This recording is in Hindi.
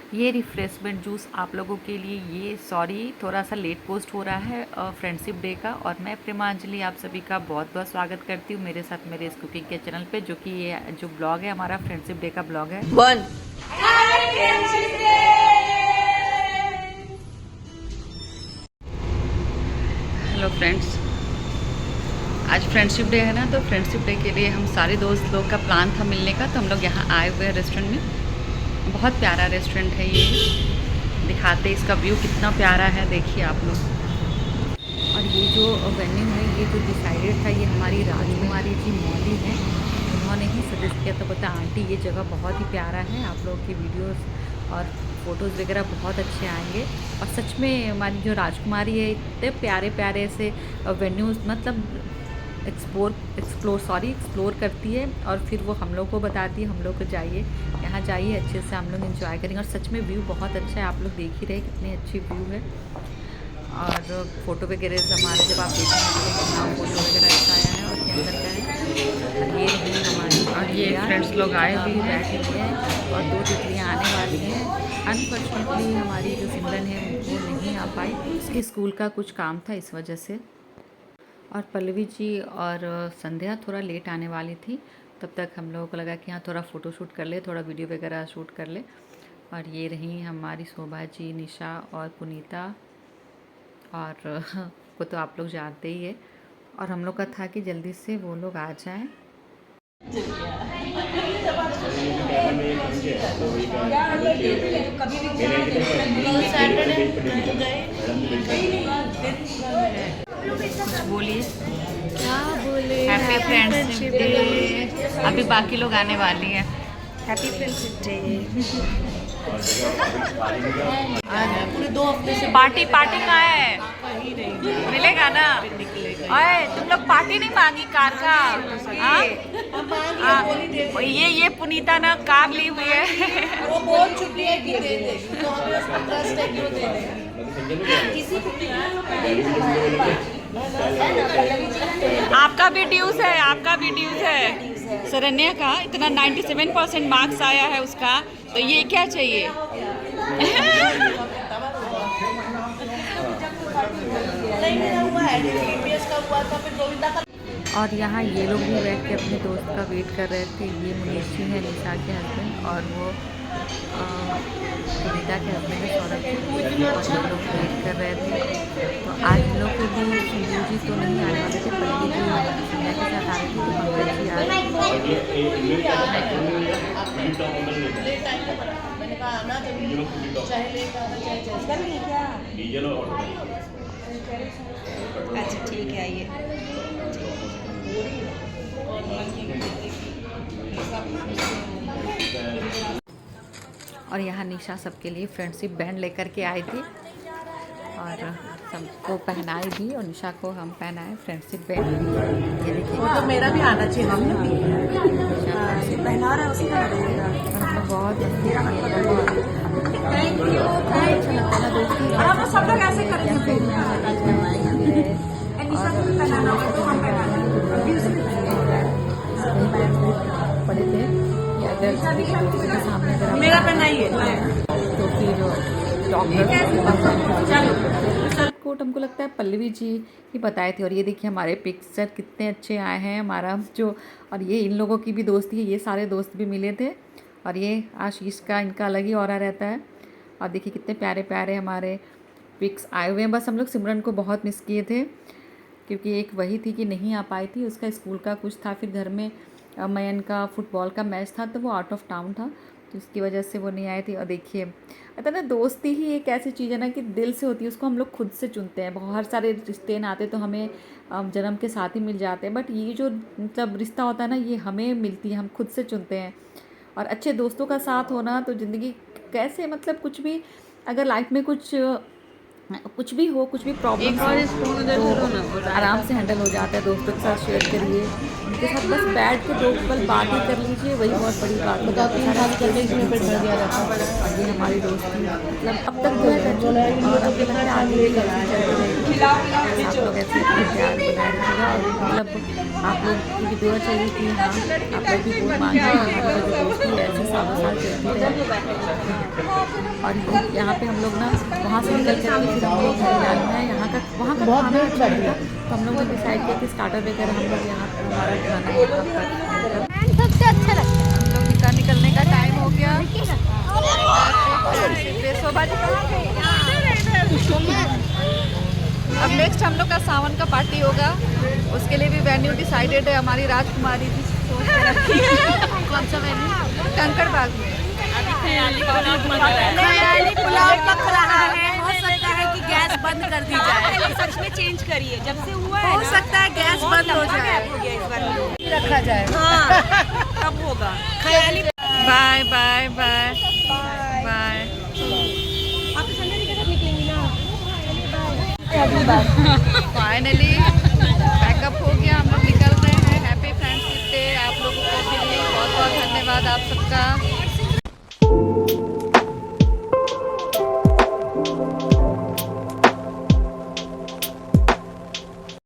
ये रिफ़्रेशमेंट जूस आप लोगों के लिए, ये सॉरी थोड़ा सा लेट पोस्ट हो रहा है फ्रेंडशिप डे का। और मैं प्रेमांजलि आप सभी का बहुत बहुत स्वागत करती हूँ मेरे साथ मेरे इस कुकिंग के चैनल पे, जो कि ये जो ब्लॉग है हमारा फ्रेंडशिप डे का ब्लॉग है। हेलो फ्रेंड्स, आज फ्रेंडशिप डे है ना, तो फ्रेंडशिप डे के लिए हम सारे दोस्त लोग का प्लान था मिलने का, तो हम लोग यहाँ आए हुए हैं रेस्टोरेंट में। बहुत प्यारा रेस्टोरेंट है ये, दिखाते इसका व्यू कितना प्यारा है, देखिए आप लोग। और ये जो वेन्यू है, ये जो डिसाइडेड था, ये हमारी राजकुमारी जी मौली हैं, उन्होंने ही सजेस्ट किया। तो पता आंटी ये जगह बहुत ही प्यारा है, आप लोगों की वीडियोस और फ़ोटोज़ वगैरह बहुत अच्छे आएंगे। और सच में हमारी जो राजकुमारी है, इतने प्यारे प्यारे से वेन्यूज़ मतलब एक्सप्लोर करती है, और फिर वो हम लोग को बताती है हम लोग को जाइए यहाँ जाइए, अच्छे से हम लोग एंजॉय करेंगे। और सच में व्यू बहुत अच्छा है, आप लोग देख ही रहे कितनी अच्छी व्यू है। और फ़ोटो वगैरह हमारे जब आप देखेंगे कितना फ़ोटो वगैरह अच्छा आया है और क्या अंदर का है। और ये रही हमारी, और ये फ्रेंड्स लोग आए भी बैठे हुए हैं, और 2 तितलियाँ आने वाली हैं। अनफॉर्चुनेटली हमारी जो सिमरन है वो नहीं आ पाई, उसके स्कूल का कुछ काम था इस वजह से। और पल्लवी जी और संध्या थोड़ा लेट आने वाली थी, तब तक हम लोगों को लगा कि हाँ थोड़ा फ़ोटो शूट कर ले, थोड़ा वीडियो वगैरह शूट कर ले। और ये रही हमारी शोभा जी, निशा और पुनीता, और वो तो आप लोग जानते ही है। और हम लोग का था कि जल्दी से वो लोग आ जाएं। कुछ बोलिए, क्या बोले? Happy friendship day. अभी बाकी लोग आने वाली हैं। Happy friendship day. पूरे 2 हफ्ते से पार्टी कहाँ है? मिलेगा ना? ओए तुम लोग पार्टी नहीं मांगी कार का? ये पुनीता ना कार ली हुई है। वो बोल चुकी है कि दे दे, तो हमें उसका ट्रस्ट है कि वो दे दे। किसी को आपका भी ड्यूज है, आपका भी ड्यूज है। शरण्या का इतना 97% मार्क्स आया है उसका, तो ये क्या चाहिए? और यहाँ ये लोग भी बैठ के अपने दोस्त का वेट कर रहे थे। ये मुनीष जी है, निशा के हस्बैंड, और वो सुनीता के हस्बैंड है, सौरभ जी, और हम लोग वेट कर रहे थे। तो आज इन लोग को भी सिंधु जी तो नहीं आने वाले थे, पल्लवी जी संध्या के साथ आ रही थी, तो पंकज जी आ रहे थे। अच्छा ठीक है, आइए। और यहाँ निशा सबके लिए फ्रेंडशिप बैंड लेकर के आई थी, और सबको पहनाई भी, और निशा को हम पहनाए फ्रेंडशिप बैंड। ये देखिए, वो तो मेरा भी आना चाहिए, हमने भी पहना रहा है उसी का लगेगा। और हम लोग बहुत मस्ती किए। Thank you, thank you. अच्छा दोस्ती हम सब लोग ऐसे करेंगे। निशा को भी पहनाना होगा तो हम पहना पड़े थे कि अगर दोस्तों के सामने अगर आप मेरा पहनाइए तो फिर डॉक्टर कोट हमको लगता है पल्लवी जी ही बताए थे। और ये देखिए हमारे पिक्चर कितने अच्छे आए हैं हमारा जो, और ये इन लोगों की भी दोस्ती है, ये सारे दोस्त भी मिले थे। और ये आशीष का, इनका अलग ही ऑरा रहता है। और देखिए कितने प्यारे प्यारे हमारे पिक्स आए हुए हैं। बस हम लोग सिमरन को बहुत मिस किए थे, क्योंकि एक वही थी कि नहीं आ पाई थी, उसका स्कूल का कुछ था, फिर घर में मयन का फुटबॉल का मैच था, तो वो आउट ऑफ टाउन था, तो इसकी वजह से वो नहीं आई थी। और देखिए पता ना, दोस्ती ही एक ऐसी चीज़ है ना कि दिल से होती है, उसको हम लोग खुद से चुनते हैं। बहुत सारे रिश्ते नाते तो हमें जन्म के साथ ही मिल जाते हैं, बट ये जो मतलब रिश्ता होता है ना, ये हमें मिलती है, हम खुद से चुनते हैं। और अच्छे दोस्तों का साथ होना तो ज़िंदगी कैसे, मतलब कुछ भी अगर लाइफ में कुछ भी हो, कुछ भी प्रॉब्लम हो तो आराम से हैंडल हो जाता है। दोस्तों के साथ शेयर करिए, उनके साथ बस बैठ के 2 पल बात ही कर लीजिए, वही बहुत बड़ी बात हो जाती है। और ये हमारी दोस्ती मतलब अब तक जो है, और अब लगता है आगे भी ऐसे चलती रहेगी। आप लोग ऐसे अपने प्यार बनाए रखिएगा, और मतलब आप लोग की दुआ चाहिए कि हाँ आप लोग भी बोल मांगे, हमारी जो दोस्ती है ऐसे सालों साल चलती रहे। और यहाँ पे हम लोग ना वहाँ से निकल कर फिर हम लोग हरियाणा में यहाँ का वहाँ का खाना अच्छा नहीं था, तो हम लोग ने डिसाइड किया कि स्टार्टर वगैरह हम लोग यहाँ पर हमारा खाना यहाँ पर सबसे अच्छा लगता है। हम लोग का निकलने का टाइम हो गया। अब नेक्स्ट हम लोग का सावन का पार्टी होगा, उसके लिए भी वेन्यू डिसाइडेड है। हमारी राजकुमारी जी सोच के रखी है। कौन सा वेन्यू? कंकड़ बाग में। खयाली पुलाव पक रहा है। हो सकता है कि गैस बंद कर दी जाए। सच में चेंज करिए, जब से हुआ है हो सकता है गैस बंद हो जाए, रखा जाए। हाँ कब होगा खयाली। Bye bye bye bye. आप संडे के साथ निकलेंगी ना? फाइनली पैकअप हो गया, हम लोग निकल रहे हैं। हैप्पी फ्रेंड्स डे आप लोगों को भी बहुत बहुत धन्यवाद आप सबका।